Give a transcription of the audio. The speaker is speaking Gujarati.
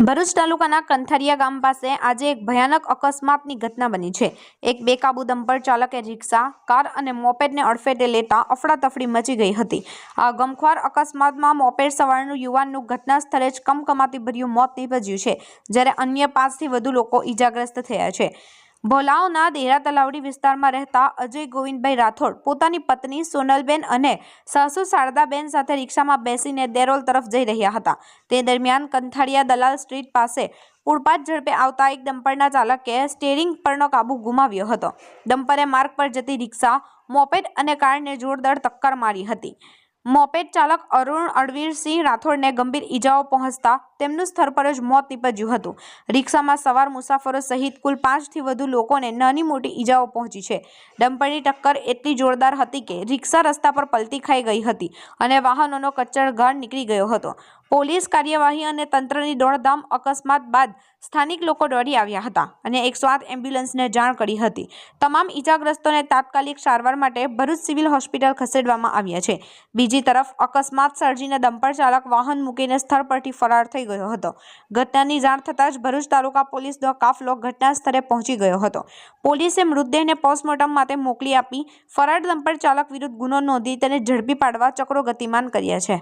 ભરૂચ તાલુકાના કંથારિયા ગામ પાસે આજે એક ભયાનક અકસ્માતની ઘટના બની છે। એક બેકાબુ ડમ્પર ચાલકે રિક્ષા, કાર અને મોપેડને અડફેટે લેતા અફડાતફડી મચી ગઈ હતી। આ ગમખ્વાર અકસ્માતમાં મોપેડ સવારનું યુવાનનું ઘટના સ્થળે જ કમકમાટીભર્યું મોત નીપજ્યું છે, જ્યારે અન્ય 5થી વધુ લોકો ઈજાગ્રસ્ત થયા છે। ભોલાવના દેરા તલાવડી વિસ્તારમાં રહેતા અજય ગોવિંદભાઈ રાઠોડ પોતાની પત્ની સોનલબેન અને સાસુ શારદાબેન સાથે રિક્ષામાં બેસીને દેરોલ તરફ જઈ રહ્યા હતા। તે દરમિયાન કંથારિયા દલાલ સ્ટ્રીટ પાસે પૂરપાટ ઝડપે આવતા એક ડમ્પરના ચાલકે સ્ટીયરિંગ પરનો કાબુ ગુમાવ્યો હતો। ડમ્પરે માર્ગ પર જતી રિક્ષા, મોપેડ અને કારને જોરદાર ટક્કર મારી હતી। મોપેડ ચાલક અરુણ અળવીરસિંહ રાઠોડને ગંભીર ઈજાઓ પહોંચતા તેમનું સ્થળ પર જ મોત નીપજ્યું હતું। રિક્ષામાં સવાર મુસાફરો સહિત કુલ 5થી વધુ લોકોને નાની મોટી ઈજાઓ પહોંચી છે। ડમ્પરની ટક્કર એટલી જોરદાર હતી કે રિક્ષા રસ્તા પર પલટી ખાઈ ગઈ હતી અને વાહનોનો કચ્ચરઘાટ નીકળી ગયો હતો। પોલીસ કાર્યવાહી અને તંત્રની દોડધામ અકસ્માત બાદ સ્થાનિક લોકો દોડી આવ્યા હતા અને 108 એમ્બ્યુલન્સને જાણ કરી હતી। તમામ ઈજાગ્રસ્તોને તાત્કાલિક સારવાર માટે ભરૂચ સિવિલ હોસ્પિટલ ખસેડવામાં આવ્યા છે। બીજી તરફ અકસ્માત સર્જીને ડમ્પર ચાલક વાહન મૂકીને સ્થળ પરથી ફરાર થઈ ગયો હતો। ઘટનાની જાણ થતાં જ ભરૂચ તાલુકા પોલીસનો કાફલો ઘટના સ્થળે પહોંચી ગયો હતો। પોલીસે મૃતદેહને પોસ્ટમોર્ટમ માટે મોકલી આપી ફરાર ડમ્પર ચાલક વિરુદ્ધ ગુનો નોંધી તેને ઝડપી પાડવા ચક્રો ગતિમાન કર્યા છે।